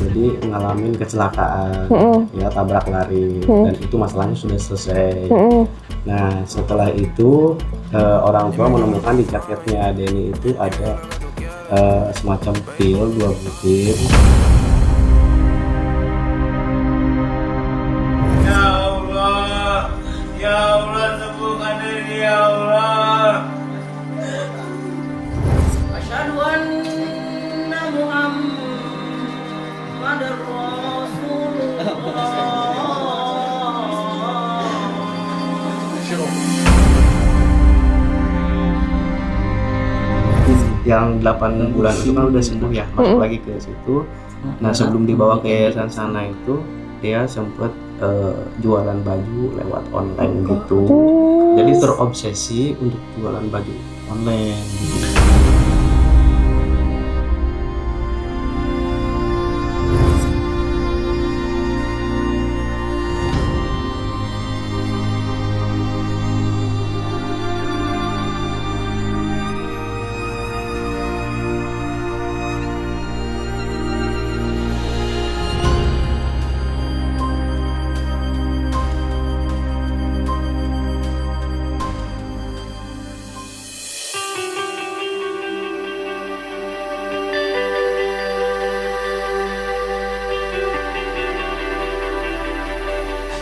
jadi ngalamin kecelakaan, ya tabrak lari, dan itu masalahnya sudah selesai. Nah setelah itu orang tua menemukan di jaketnya Denny itu ada semacam pil 2 butir. Ya Allah, sembuhkan Denny ya Allah. Asyhadu anna Muhammadar Rasulullah. Yang 8 bulan itu kan udah sembuh ya, masuk lagi ke situ. Nah sebelum dibawa ke yayasan sana itu dia sempat jualan baju lewat online gitu. Jadi terobsesi untuk jualan baju online gitu.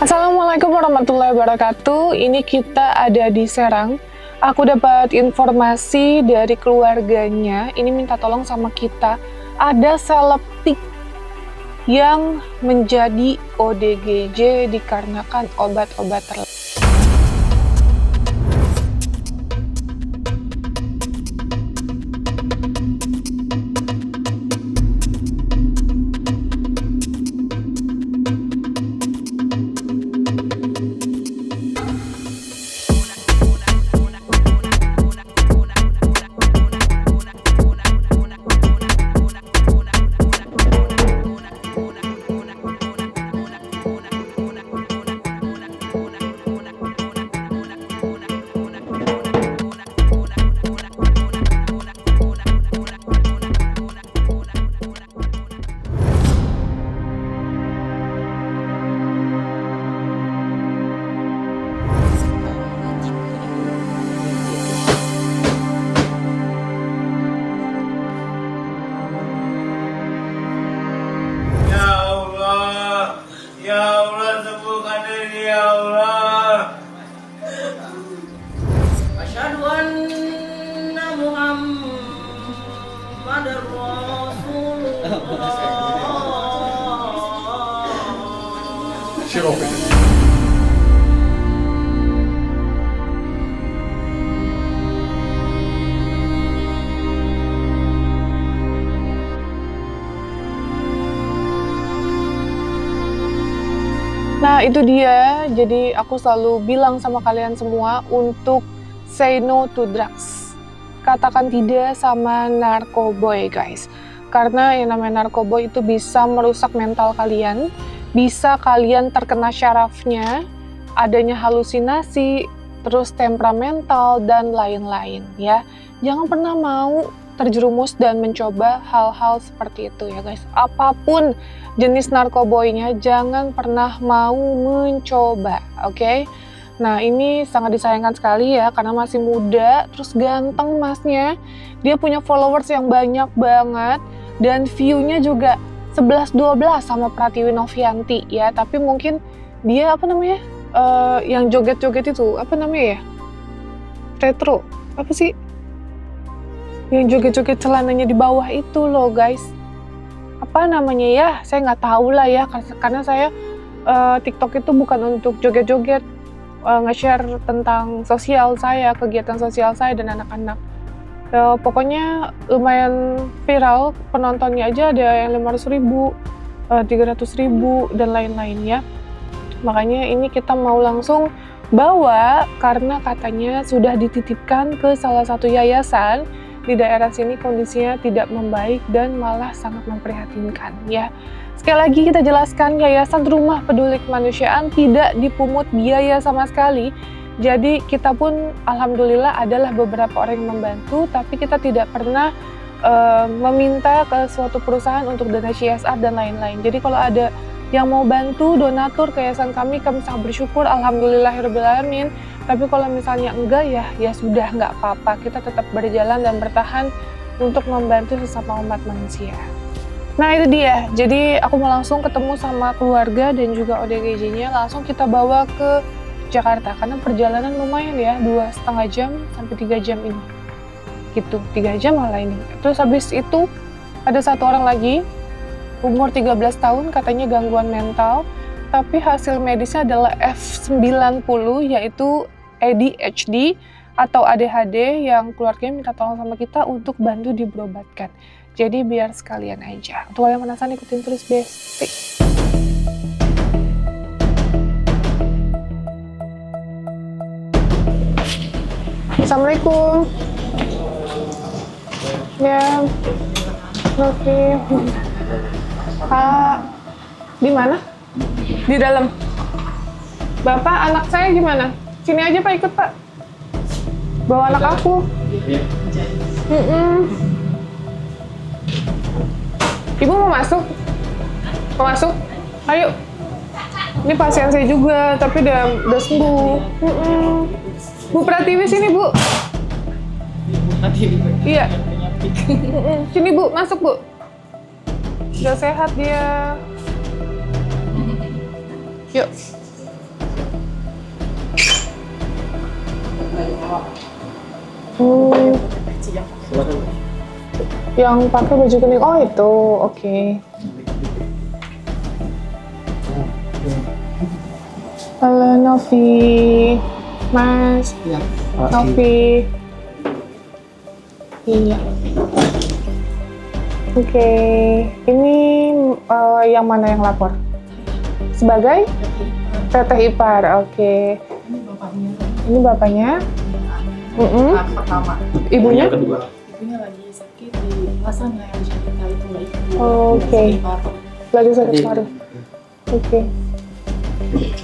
Assalamualaikum warahmatullahi wabarakatuh. Ini kita ada di Serang. Aku dapat informasi dari keluarganya. Ini minta tolong sama kita. Ada selebtik yang menjadi ODGJ dikarenakan obat-obat terlarang. Ya Allah, sembuhkan Denny ya Allah. Asyhadu anna Muhammadar Rasulullah. Nah itu dia, jadi aku selalu bilang sama kalian semua untuk say no to drugs. Katakan tidak sama narkoboy guys. Karena yang namanya narkoboy itu bisa merusak mental kalian, bisa kalian terkena syarafnya, adanya halusinasi, terus temperamental dan lain-lain ya. Jangan pernah mau terjerumus dan mencoba hal-hal seperti itu ya guys. Apapun jenis narkoboynya jangan pernah mau mencoba, oke? Nah ini sangat disayangkan sekali ya karena masih muda, terus ganteng masnya. Dia punya followers yang banyak banget dan view-nya juga 11-12 sama Pratiwi Novianti ya. Tapi mungkin dia apa namanya? Yang joget-joget itu apa namanya ya? Retro, apa sih? Yang joget-joget celananya di bawah itu loh guys. Apa namanya ya? Saya nggak tahu lah ya, karena saya TikTok itu bukan untuk joget-joget, nge-share tentang sosial saya, kegiatan sosial saya dan anak-anak. Pokoknya lumayan viral, penontonnya aja ada yang 500.000, 300.000 dan lain-lain ya. Makanya ini kita mau langsung bawa karena katanya sudah dititipkan ke salah satu yayasan di daerah sini, kondisinya tidak membaik dan malah sangat memprihatinkan ya. Sekali lagi kita jelaskan, Yayasan Rumah Peduli Kemanusiaan tidak dipungut biaya sama sekali. Jadi kita pun alhamdulillah adalah beberapa orang yang membantu, tapi kita tidak pernah meminta ke suatu perusahaan untuk dana CSR dan lain-lain. Jadi kalau ada yang mau bantu donatur ke yayasan kami sangat bersyukur, alhamdulillahirobbilalamin. Tapi kalau misalnya enggak ya sudah, nggak apa-apa. Kita tetap berjalan dan bertahan untuk membantu sesama umat manusia. Nah itu dia, jadi aku mau langsung ketemu sama keluarga dan juga ODGJ-nya, langsung kita bawa ke Jakarta karena perjalanan lumayan ya, 2,5 jam sampai 3 jam ini. Gitu, 3 jam malah ini. Terus habis itu ada satu orang lagi, umur 13 tahun, katanya gangguan mental, tapi hasil medisnya adalah F90, yaitu ADHD atau ADHD, yang keluarganya minta tolong sama kita untuk bantu diberobatkan. Jadi biar sekalian aja. Untuk kalian penasaran, ikutin terus Besti. Assalamualaikum. Ya, oke. Pak, di mana? Di dalam. Bapak, anak saya gimana? Sini aja Pak, ikut Pak. Bawa anak aku. Ibu mau masuk? Mau masuk? Ayo. Ini pasien saya juga, tapi udah sembuh. Bu Pratiwi sini Bu. Iya. Sini Bu, masuk Bu. Udah sehat dia. Yuk. Yang pakai baju kuning, oh itu, oke. Halo Novi, Mas. Ya. Novi. Iya. Oke, ini yang mana yang lapor? Sebagai? Teteh ipar, oke. Ini bapaknya. Pertama. Ibunya? Ibunya lagi sakit di Lasana yang Jakarta itu nggak ikut. Oke. Lagi sakit paru. Oke.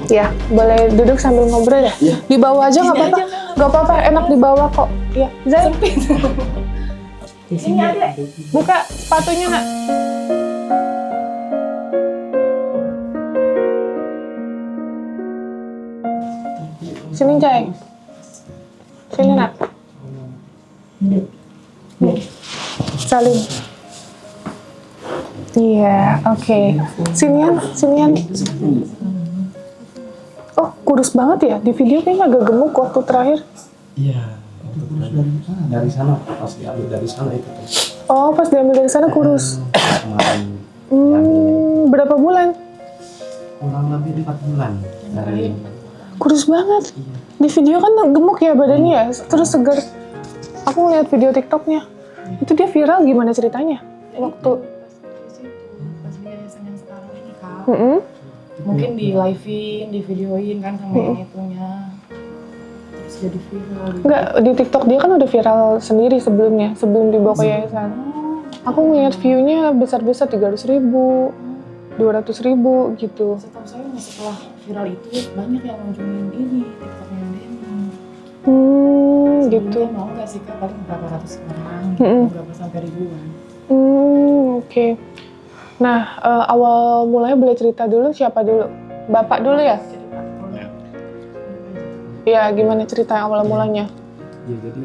Ya, boleh duduk sambil ngobrol ya? Di bawah aja nggak apa-apa. Nggak apa-apa, enak di bawah kok. Iya. Zai. Ini ada. Buka sepatunya nak. Sini Jai. Sini nak. Salim. Iya, oke. Sinian. Oh, kurus banget ya? Di video kayaknya agak gemuk waktu terakhir. Iya. Dari sana, pas diambil dari sana itu. Oh, pas diambil dari sana kurus. Kemarin. Berapa bulan? Kurang lebih 4 bulan dari. Kurus banget. Di video kan gemuk ya badannya ya, terus segar. Aku ngeliat video TikToknya. Itu dia viral, gimana ceritanya? Waktu pas di yayasan yang sekarang ini Kak. Mungkin di live-in, di videoin kan sama yang itunya. Terus jadi viral. enggak, di TikTok dia kan udah viral sendiri sebelumnya, sebelum dibawa ke yayasan. Aku ngeliat view-nya besar-besar, 300.000, 200.000 gitu. Setahu saya setelah viral itu banyak yang ngunjungin ini TikToknya Denny. Gitu. Sebelumnya mau nggak sih Kak, paling berapa ratus orang, berapa sampai ribuan. Oke. Nah, awal mulanya boleh cerita dulu, siapa dulu? Bapak dulu ya? Iya, gimana cerita yang awal mulanya? Ya jadi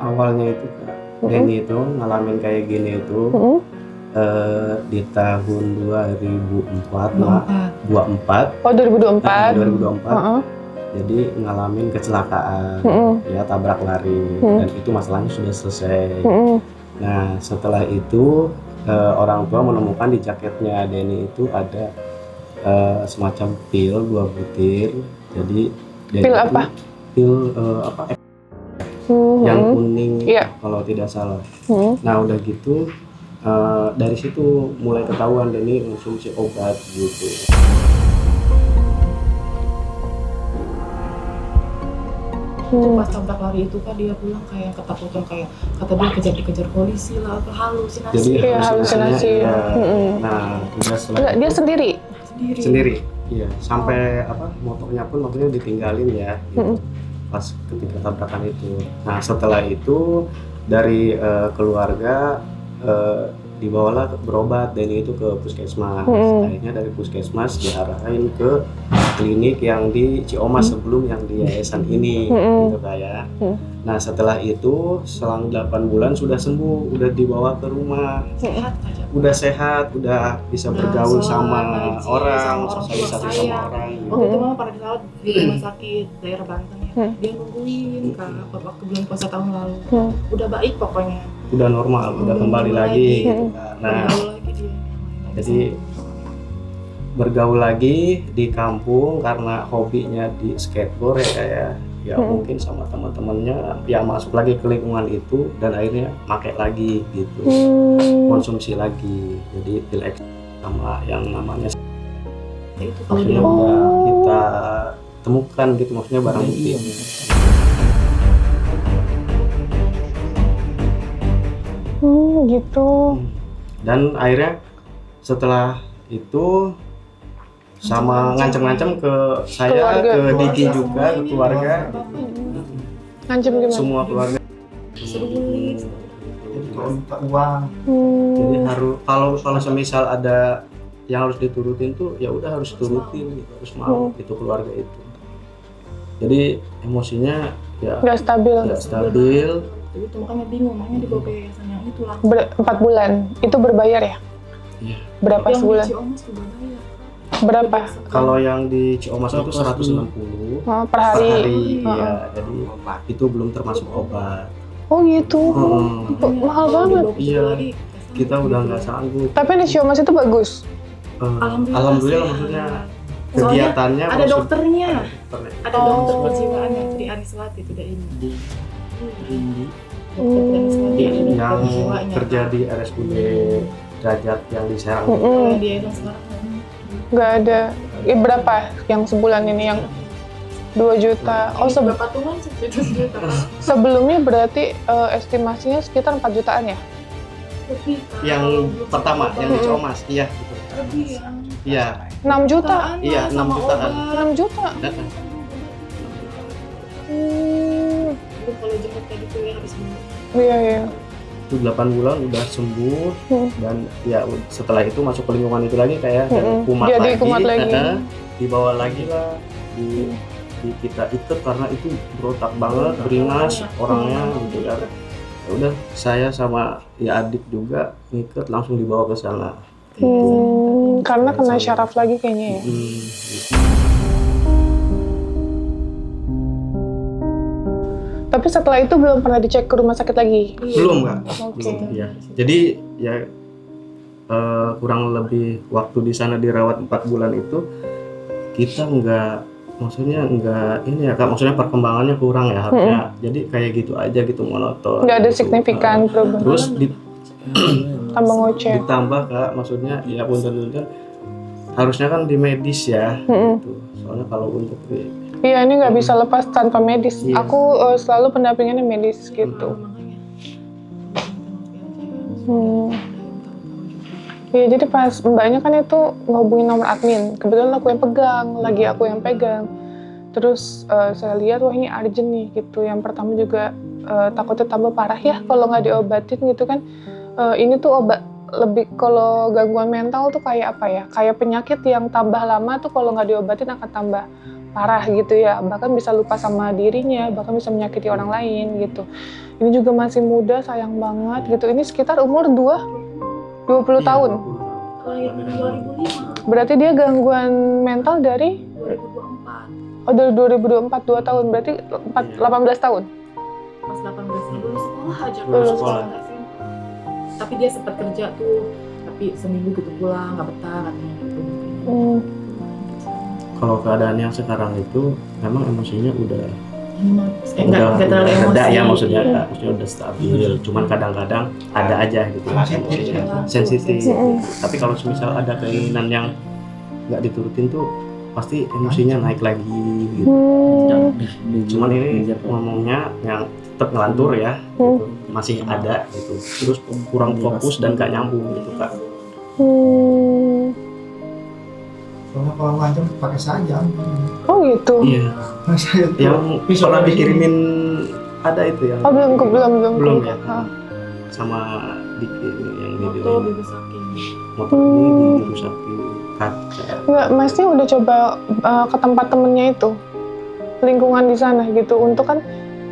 awalnya itu Kak, Denny itu ngalamin kayak gini itu di tahun 2004 lah, 24. Oh, 2024. 2024. Jadi ngalamin kecelakaan, ya tabrak lari, dan itu masalahnya sudah selesai. Nah setelah itu orang tua menemukan di jaketnya Denny itu ada semacam pil 2 butir. Jadi Denny Pil itu apa? Pil yang kuning, kalau tidak salah. Nah udah gitu dari situ mulai ketahuan Denny konsumsi obat gitu. Pas tabrak lari itu kan dia pulang kayak ketakutan, kayak kata dia dikejar polisi lah, apa halusinasi. Jadi halusinasi. Ya. Nah, udah setelah Dia sendiri. Iya, sampai motornya pun waktu ditinggalin ya. Gitu. Pas ketika tabrakan itu. Nah, setelah itu dari keluarga dibawalah berobat Denny itu ke puskesmas. Akhirnya dari puskesmas diarahin ke klinik yang di Ciomas sebelum yang di yayasan ini, gitu Kak ya. Nah setelah itu selang 8 bulan sudah sembuh, udah dibawa ke rumah, Sehat aja. udah sehat, udah bisa bergaul sama orang, sosialisasi sama orang. Waktu itu mama pada saat di rumah sakit daerah Banten ya, dia nungguin Kak waktu bulan puasa tahun lalu. Udah baik pokoknya. Udah normal, udah kembali lagi. Gitu, Kak. Nah, Bergaul lagi dia. jadi bergaul lagi di kampung karena hobinya di skateboard ya kayak ya mungkin sama teman-temannya ya masuk lagi ke lingkungan itu dan akhirnya pakai lagi gitu, konsumsi lagi, jadi pil sama yang namanya Itu kalau maksudnya dia udah kita temukan gitu, maksudnya barang bukti. Gitu. Dan akhirnya setelah itu sama ngancem-ngancem ke saya, Keluarga. ke Diki juga, ke keluarga, Ngancem gimana? semua keluarga. sulit. Jadi kalau minta uang, Jadi harus kalau semisal ada yang harus diturutin tuh ya udah harus turutin, gitu, harus mau itu keluarga itu. Jadi emosinya ya Nggak stabil. nggak stabil. Jadi itu makanya bingung, makanya dibawa ke yayasan yang itu lah. 4 bulan. Itu berbayar ya? Iya. Berapa Yang sebulan? di Ciomas juga bayar. Berapa? Kalau yang di Ciomas itu 160 Oh, per per hari. hari, Oh. ya. Jadi itu belum termasuk obat. Oh gitu. Mahal banget. Iya. Kita udah nggak sanggup. Tapi di Ciomas itu bagus. Alhamdulillah maksudnya kegiatannya ada maksud- dokternya. dokternya. Ada dokter kejiwaan yang Tri Aniswati itu ini. Dokter Tri Aniswati ada dokter yang kejiwaannya. kerja di RSUD Derajat yang di Serang. Kalau dia yang sekarang Nggak ada. Berapa yang sebulan ini yang 2 juta? Oh, berapa tuhan sejuta sebelumnya berarti estimasinya sekitar 4 jutaan ya? lebih. Yang pertama yang di Ciomas, iya gitu. Lebih ya. Iya. 6 juta? Iya, 6 jutaan. 6 juta? Itu kalau jemput kayak gitu ya habis minum. Iya, iya. Itu 8 bulan udah sembuh dan ya setelah itu masuk ke lingkungan itu lagi kayak kumat Jadi lagi, kumat lagi. Dibawa lagi lah di kita ikat karena itu berotak banget, beringas orangnya gitu kan. Ya udah saya sama ya adik juga ngikat langsung dibawa ke sana. Karena kena syaraf lagi kayaknya ya. Gitu. Tapi setelah itu belum pernah dicek ke rumah sakit lagi? Belum Kak. Oke. Belum, ya. Jadi ya kurang lebih waktu di sana dirawat 4 bulan itu kita maksudnya ini ya Kak, maksudnya perkembangannya kurang ya harusnya. Jadi kayak gitu aja gitu monoton. Nggak ada gitu. signifikan perubahan. Terus Tambah ngoceh. ditambah Kak, maksudnya ya punten harusnya kan di medis ya. Gitu. Soalnya kalau untuk Iya, ini nggak bisa lepas tanpa medis. Iya. Aku selalu pendampingannya medis gitu. Iya, jadi pas mbaknya kan itu ngehubungin nomor admin. Kebetulan aku yang pegang, lagi aku yang pegang. Terus saya lihat, wah ini urgent nih gitu. Yang pertama juga takutnya tambah parah ya kalau nggak diobatin gitu kan. Ini tuh obat lebih, kalau gangguan mental tuh kayak apa ya? Kayak penyakit yang tambah lama tuh kalau nggak diobatin akan tambah parah gitu ya, bahkan bisa lupa sama dirinya, bahkan bisa menyakiti orang lain gitu. Ini juga masih muda, sayang banget gitu. Ini sekitar umur 20 tahun. Lahir 2005, Berarti dia gangguan mental dari 2024. dari 2024, 2 tahun, berarti 18 tahun. Pas 18 lulus sekolah aja. Lulus sekolah. SMA. Tapi dia sempat kerja tuh, tapi seminggu gitu pulang, nggak betah katanya gitu. kalau keadaan yang sekarang itu memang emosinya udah Nggak terlalu emosi. reda ya maksudnya udah stabil, cuman kadang-kadang ada aja gitu emosinya sensitif. Tapi kalau misal ada keinginan yang nggak diturutin tuh pasti emosinya naik lagi gitu. Cuman ini ngomongnya yang tetap ngelantur ya gitu. Masih ada gitu, terus kurang fokus dan gak nyambung gitu Kak. soalnya kalau ngancam pakai sajam. Oh gitu. Iya, Saya tuh yang pisau pernah dari sini. dikirimin ada itu yang Oh belum belum belum. ya, sama yang Motor video dirusakin. motor ini dirusakin kaca. Nggak, Masnya udah coba ke tempat temennya itu, lingkungan di sana gitu, untuk kan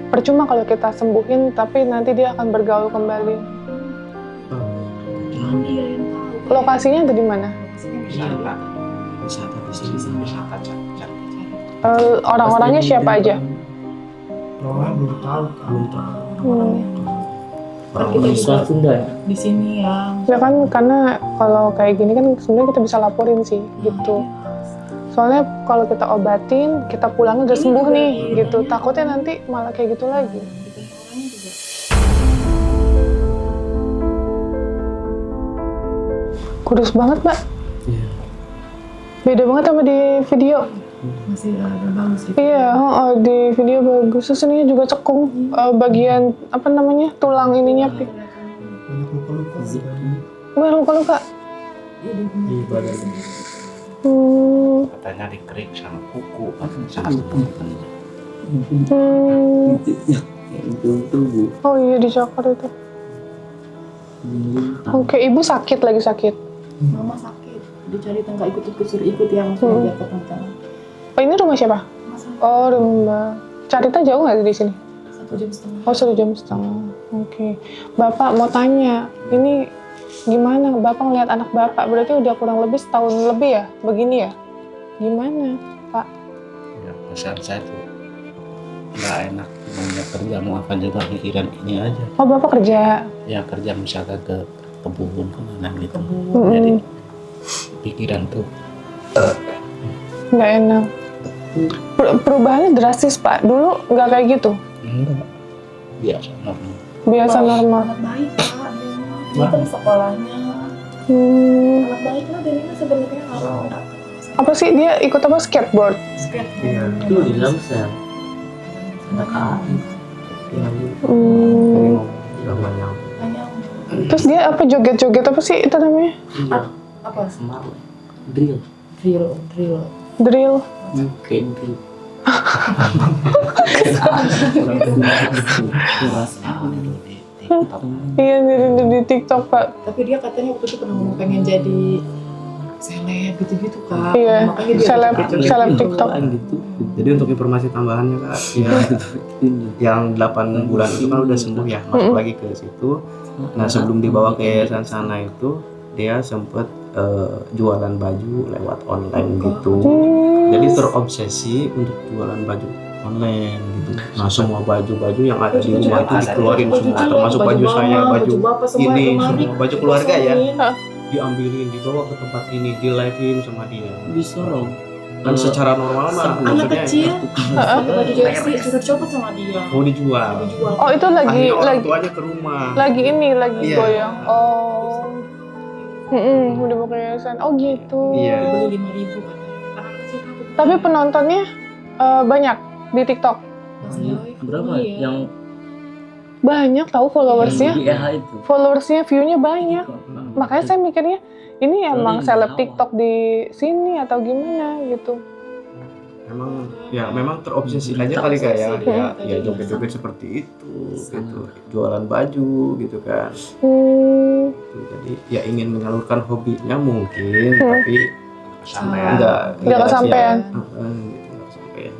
percuma kalau kita sembuhin tapi nanti dia akan bergaul kembali. Cuman dia yang tahu. Lokasinya ada di mana? Lokasinya Wisata. Wisata di sini. Wisata cari. Orang-orangnya siapa aja? Orang belum tahu kan. Belum tahu. Orang-orangnya. Orang Kita bisa juga Sunda ya? di sini yang Ya kan, karena kalau kayak gini kan sebenarnya kita bisa laporin sih gitu. Soalnya kalau kita obatin, kita pulang udah sembuh nih gitu. Takutnya nanti malah kayak gitu lagi. kita orangnya juga Kurus banget, Mbak. Iya. Beda banget sama di video. masih ada bagus gitu. Iya, di video bagus. Terus ininya juga cekung. Bagian apa namanya, tulang ininya. Banyak luka-luka. Wah, luka-luka. Iya, dia punya Di badan. Katanya dikerik sama kuku, sama kuku. Oh iya, dicakar itu. Oke, ibu sakit, lagi sakit. Mama sakit, dicari tangga ikut ikut yang sudah biar ketemu. Oh, ini rumah siapa? Masa Oh, rumah. Carita jauh nggak di sini? 1,5 jam. Oh, 1,5 jam. Oke. Bapak mau tanya, ini gimana Bapak ngeliat anak Bapak? Berarti udah kurang lebih setahun lebih ya, begini ya? Gimana, Pak? Ya, perasaan saya tuh nggak enak. Namanya kerja mau apa juga pikiran ini aja. Oh, Bapak kerja. Ya kerja misalkan ke kebun kemana gitu. Mm-mm. Jadi pikiran tuh Nggak enak. Perubahannya drastis, Pak. Dulu nggak kayak gitu. enggak biasa normal. Biasa normal. Anak baik Kak, dia kan sekolahnya anak baik lah, dan ini sebenarnya kalau Apa sih dia ikut apa, skateboard? skateboard. Iya. Itu di Lamsel. Hmm. Namanya Hanya Terus dia apa, joget-joget apa sih itu namanya? Iya. apa? Kemarin. Drill. Drill. Drill. Kayak drill. Iya, di TikTok, Pak. Tapi dia katanya waktu itu pernah ngomong pengen jadi seleb gitu-gitu Kak. Iya, Makanya dia seleb ikut- seleb TikTok. gitu. Jadi untuk informasi tambahannya Kak, ya yang 8 bulan itu kan udah sembuh ya, masuk lagi ke situ. Nah sebelum dibawa ke yayasan sana itu dia sempet jualan baju lewat online gitu. Jadi terobsesi untuk jualan baju online gitu. Nah semua baju-baju yang ada di rumah itu dikeluarin semua, termasuk baju saya, baju bapak, semua ini, lemari semua baju keluarga ya, dikosongin. diambilin, dibawa ke tempat ini, di live-in sama dia. Bisa loh. Kan secara normal mah Anak maksudnya kecil pakai baju jersey juga copot sama dia. mau dijual. Dijual. Oh, itu lagi Akhirnya orang lagi tuanya ke rumah. lagi ini lagi Iya. goyang. Oh. Udah mau ke yayasan. Oh gitu. Iya. Beli 5.000 katanya. Anak kecil takut. Tapi penontonnya banyak di TikTok. Pas live, Berapa iya. yang Banyak tahu followersnya. di EH itu? Followersnya, view-nya banyak. Makanya saya mikirnya ini emang Dari seleb awal. TikTok di sini atau gimana gitu. Memang terobsesi aja kali kayak ya, Terobsesi, ya iya. joget-joget seperti itu gitu, jualan baju gitu kan. Hmm. Gitu. Jadi ya ingin menyalurkan hobinya mungkin, tapi Sampai Nggak kesampean. gitu, nggak kesampean.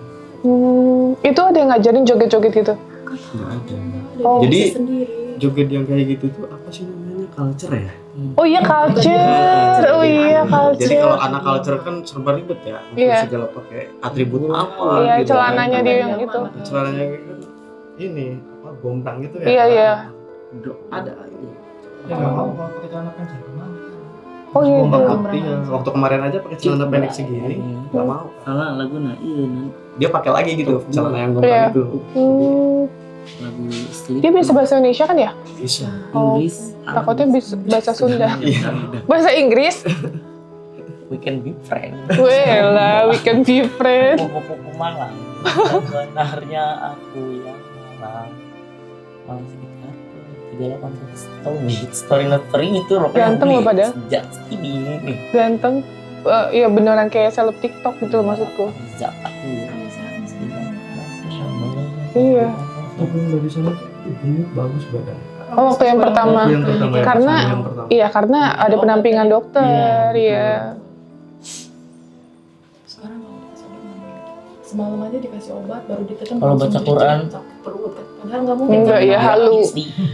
Itu ada yang ngajarin joget-joget gitu. Nggak ada. Oh. Jadi Bisa sendiri. joget yang kayak gitu tuh apa sih namanya, culture ya? Oh iya, culture. Oh iya, Jadi kalau culture. anak culture kan serba ribet ya, Iya. segala pakai atribut apa Iya, gitu celananya kan. dia yang itu. Celananya kan ini apa, gombang gitu ya. Iya, iya. Ada. Ya nggak mau kalau pakai celana pendek gimana? Oh gitu. Gombang putih ya. Waktu kemarin aja pakai celana pendek segini, nggak mau. Salah lagu nah iya nih. Dia pakai lagi gitu celana yang gombang Iya. itu. Lagu Sleep. Dia bisa bahasa Indonesia kan ya? Bisa. Oh, Inggris. takutnya bisa bahasa Sunda. Iya. Bahasa Inggris? We can be friends. Wela, we can be friends. Kupu-kupu malang. Sebenarnya aku yang malang. Malang sekitar 38 tahun. Story itu loh. Ganteng loh padahal. Sejak ini nih. Ganteng. Iya beneran kayak seleb TikTok gitu loh maksudku. Sejak aku. Iya. Tapi dari sana tuh ibunya bagus badan. Oh, waktu yang pertama. Waktu yang pertama ya, Karena- sama yang pertama. Iya, karena ada penampingan dokter, ya. Sekarang kalau dikasih obat nggak mau. Semalam aja dikasih obat baru ditekan Kalau langsung baca jadi Quran? sakit perut kan. Padahal nggak mungkin. Enggak, kan. ya, halu.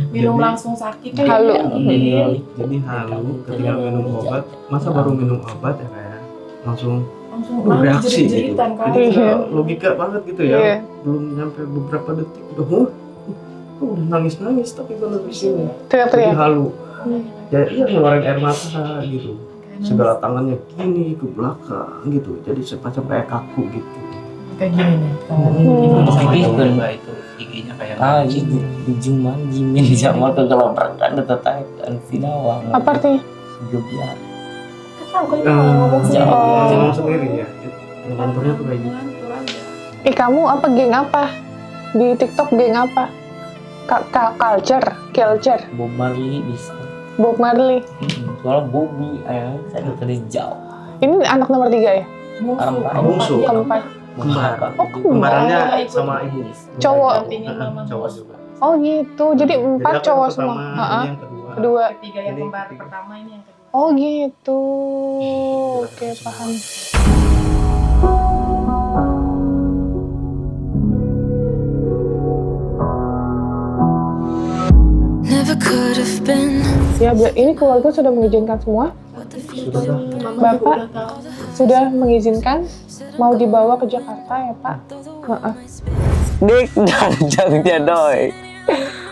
Minum Jadi- langsung sakit kan. Halu. Jadi halu ketika minum obat, masa baru minum obat ya kayak langsung Langsung bereaksi gitu. jerit-jeritan kan. Jadi Iya. nggak logika banget gitu ya. Iya. Belum nyampe beberapa detik udah, udah nangis tapi kalau di sini jadi Teriak-teriak. halu. Ya iya ngeluarin air mata gitu. Segala tangannya gini ke belakang gitu. Jadi semacam kayak kaku gitu. Kayak gini nih tangannya. Hmm. Sama Gigi itu kan. enggak itu giginya kayak Ah, gitu. Juman jimin sama kegelapan detekan sinawang. Apa artinya? Gebiar. Tahu kan itu ngomong sendiri. Oh. ngomong sendiri ya. Nganturnya tuh kayak gitu. Ngantur aja. Kamu apa, geng apa? Di TikTok geng apa? Culture. Bob Marley bisa. Bob Marley. Soalnya Bobby, saya dari jauh. Ini anak nomor 3 ya? Bungsu. Keempat. Kembar. Oh, Kembarannya Oh, sama ibu. Cowok. Dampingin mama Cowok bos. juga. Oh gitu, jadi 4 aku cowok yang semua. pertama, Ha-ha. ini yang kedua. Kedua. Ketiga yang Ini kembar ketiga. pertama ini yang kedua. Oh gitu. Oke, paham. Never could have been Ya, ini keluarga sudah mengizinkan semua? what the Sudah. future Mama Bapak? juga udah tahu. Sudah mengizinkan mau dibawa ke Jakarta ya, Pak? Ha-ha. Dik dan jangnya doi.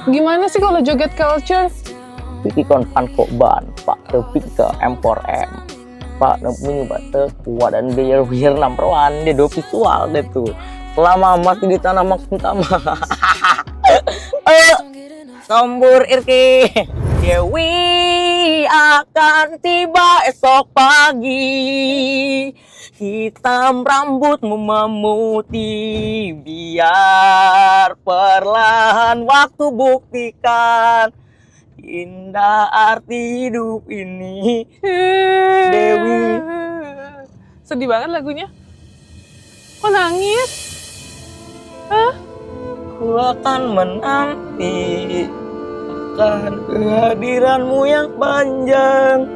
Gimana sih kalau joget culture? Piki kon pan kok ban, Pak tepik ke empor M. Pak nempunya bate kuat dan biar number one dia do visual deh tuh. Selama masih di tanah maksutama. Ayo, sambur Irki. Dewi akan tiba esok pagi. Hitam rambutmu memutih, biar perlahan waktu buktikan indah arti hidup ini. Dewi. Sedih banget lagunya. Kok nangis? Ku akan menanti akan kehadiranmu yang panjang.